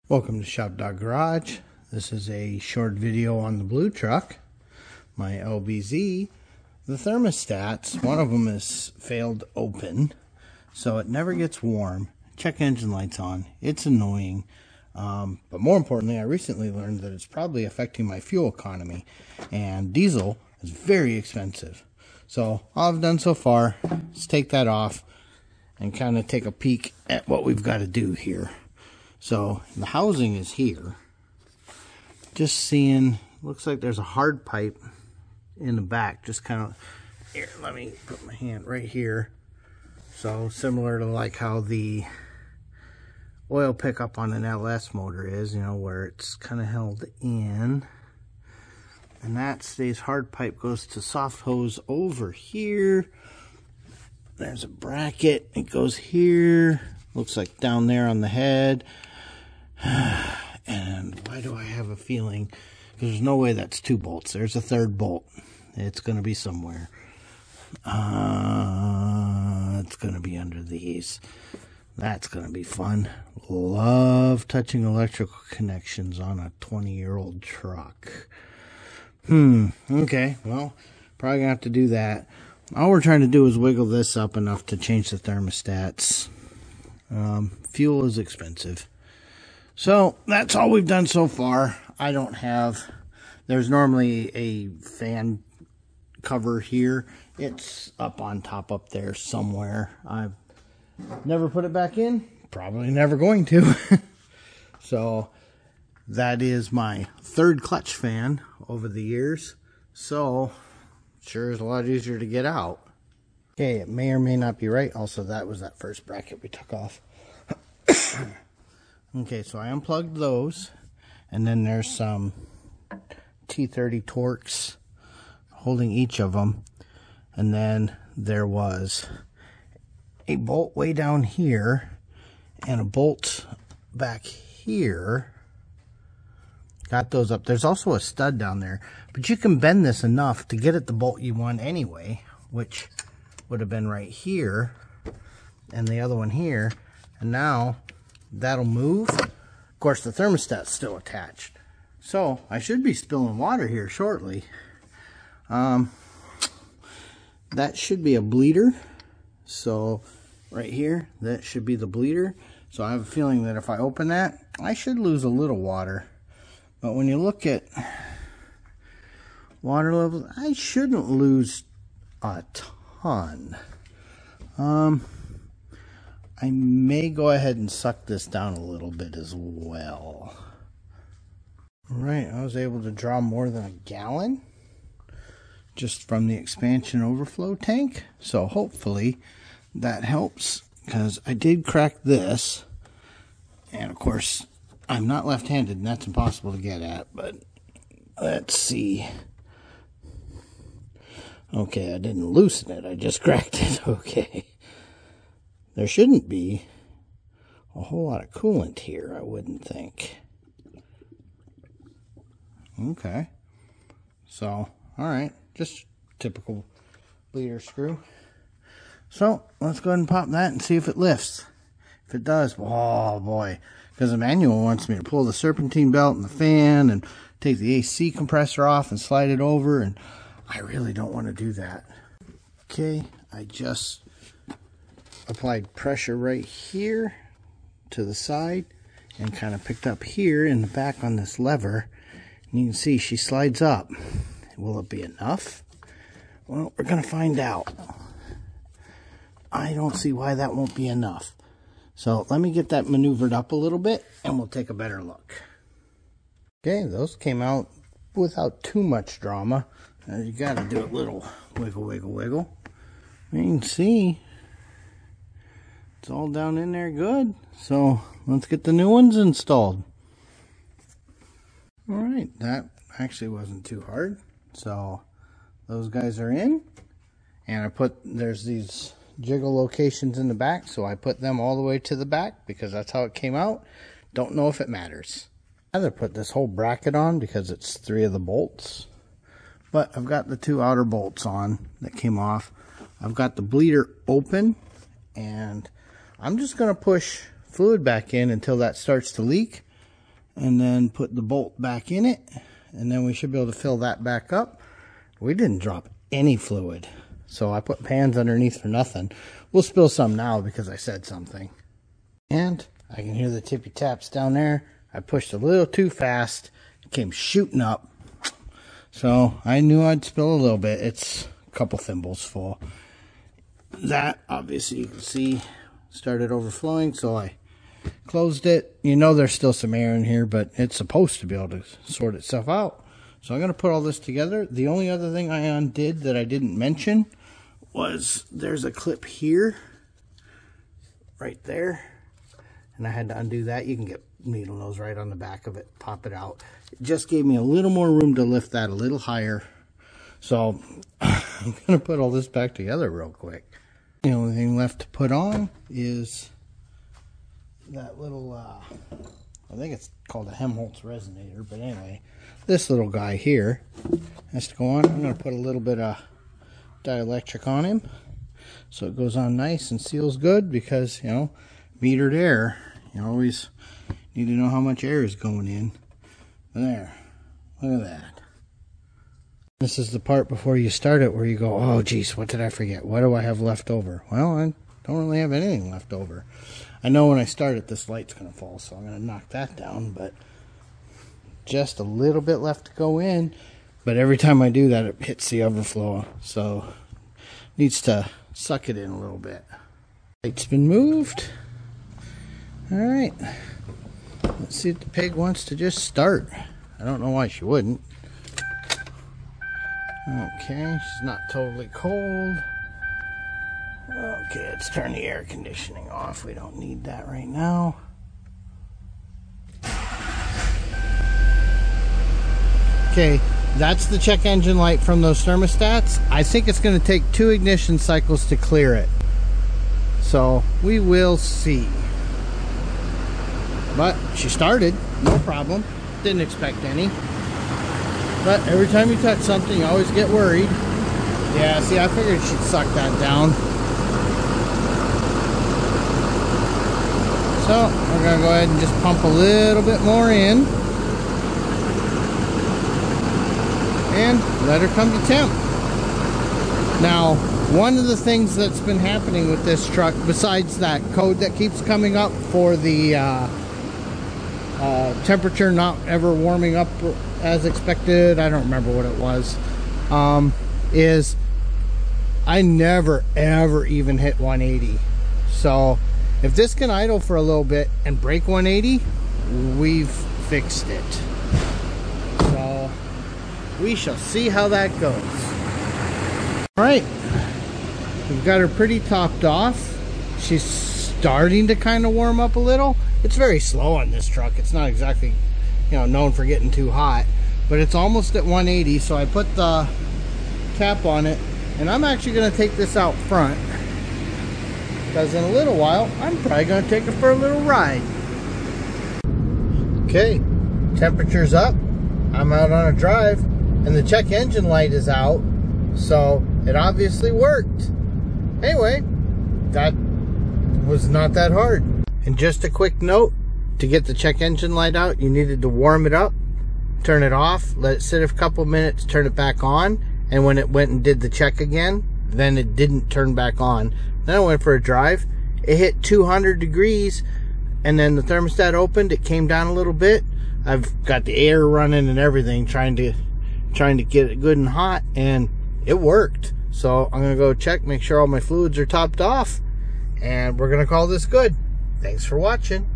Welcome to ShopDog-Garage. This is a short video on the blue truck, my LBZ. The thermostats, one of them has failed open, so it never gets warm. Check engine lights on. It's annoying. But more importantly, I recently learned that it's probably affecting my fuel economy, and diesel is very expensive. So all I've done so far is take that off and kind of take a peek at what we've got to do here. So the housing is here. Just seeing, looks like there's a hard pipe in the back. Just kind of, here, let me put my hand right here. So similar to like how the oil pickup on an LS motor is, you know, where it's kind of held in. And that stays, hard pipe goes to soft hose over here. There's a bracket, it goes here. Looks like down there on the head. And why do I have a feeling? Because there's no way that's 2 bolts. There's a 3rd bolt. It's going to be somewhere. It's going to be under these. That's going to be fun. Love touching electrical connections on a 20-year-old truck. Okay, well, probably going to have to do that. All we're trying to do is wiggle this up enough to change the thermostats. Fuel is expensive. So that's all we've done so far. I don't have, there's normally a fan cover here. It's up on top up there somewhere. I've never put it back in. Probably never going to. So that is my 3rd clutch fan over the years. So sure is a lot easier to get out. Okay, it may or may not be right. Also, that was that first bracket we took off. Okay, so I unplugged those, and then there's some T30 Torx holding each of them, and then there was a bolt way down here and a bolt back here. Got those up. There's also a stud down there, but you can bend this enough to get at the bolt you want anyway, which would have been right here, and the other one here, and now that'll move. Of course, the thermostat's still attached, so I should be spilling water here shortly. That should be a bleeder. So right here, that should be the bleeder. So I have a feeling that if I open that, I should lose a little water. But when you look at water levels, I shouldn't lose a ton. I may go ahead and suck this down a little bit as well. Alright, I was able to draw more than a gallon just from the expansion overflow tank. So hopefully that helps, because I did crack this. And of course, I'm not left-handed and that's impossible to get at, but let's see. Okay, I didn't loosen it, I just cracked it. Okay. There shouldn't be a whole lot of coolant here, I wouldn't think. Okay. So, alright, just typical bleeder screw. So, let's go ahead and pop that and see if it lifts. If it does, oh boy. Because the manual wants me to pull the serpentine belt and the fan and take the AC compressor off and slide it over, and I really don't want to do that. Okay, I just applied pressure right here to the side and kind of picked up here in the back on this lever, and you can see she slides up. Will it be enough? Well, we're gonna find out. I don't see why that won't be enough. So let me get that maneuvered up a little bit and we'll take a better look. Okay, those came out without too much drama. You gotta do a little wiggle, wiggle, wiggle. You can see it's all down in there good. So let's get the new ones installed. Alright, that actually wasn't too hard. So those guys are in. And there's these jiggle locations in the back, so I put them all the way to the back because that's how it came out. Don't know if it matters. I'd rather put this whole bracket on because it's 3 of the bolts. But I've got the 2 outer bolts on that came off. I've got the bleeder open, and I'm just going to push fluid back in until that starts to leak. and then put the bolt back in it, and then we should be able to fill that back up. We didn't drop any fluid, so I put pans underneath for nothing. We'll spill some now because I said something. And I can hear the tippy taps down there. I pushed a little too fast. It came shooting up. So I knew I'd spill a little bit. It's a couple thimbles full. That, obviously, you can see, started overflowing, so I closed it. You know there's still some air in here, but it's supposed to be able to sort itself out. So I'm going to put all this together. The only other thing I undid that I didn't mention was there's a clip here, right there. And I had to undo that. You can get needle nose right on the back of it, pop it out. It just gave me a little more room to lift that a little higher. So I'm going to put all this back together real quick. The only thing left to put on is that little, I think it's called a Helmholtz resonator, but anyway, this little guy here has to go on. I'm going to put a little bit of dielectric on him so it goes on nice and seals good, because, you know, metered air, you always need to know how much air is going in. There, look at that. This is the part before you start it where you go, oh geez, what did I forget? What do I have left over? Well, I don't really have anything left over. I know when I start it, this light's going to fall, so I'm going to knock that down, but just a little bit left to go in. But every time I do that, it hits the overflow, so needs to suck it in a little bit. Light's been moved. Alright, let's see if the pig wants to just start. I don't know why she wouldn't. Okay, she's not totally cold. Okay, let's turn the air conditioning off. We don't need that right now. Okay, that's the check engine light from those thermostats. I think it's going to take 2 ignition cycles to clear it. So, we will see. But she started, no problem. Didn't expect any. But every time you touch something, you always get worried. Yeah, see, I figured she'd suck that down. So, we're going to go ahead and just pump a little bit more in. And let her come to temp. Now, one of the things that's been happening with this truck, besides that code that keeps coming up for the temperature not ever warming up as expected, I don't remember what it was, is I never ever even hit 180. So if this can idle for a little bit and break 180, we've fixed it. So we shall see how that goes. Alright, we've got her pretty topped off. She's starting to kind of warm up a little. It's very slow on this truck. It's not exactly, you know, known for getting too hot, but it's almost at 180. So I put the cap on it, and I'm actually going to take this out front, because in a little while I'm probably going to take it for a little ride. Okay, temperature's up. I'm out on a drive, and the check engine light is out, so it obviously worked. Anyway, that was not that hard. And just a quick note, to get the check engine light out, you needed to warm it up, turn it off, let it sit a couple minutes, turn it back on, and when it went and did the check again, then it didn't turn back on. Then I went for a drive, it hit 200 degrees, and then the thermostat opened, it came down a little bit. I've got the air running and everything, trying to get it good and hot, and it worked. So I'm gonna go check, make sure all my fluids are topped off, and we're gonna call this good. Thanks for watching.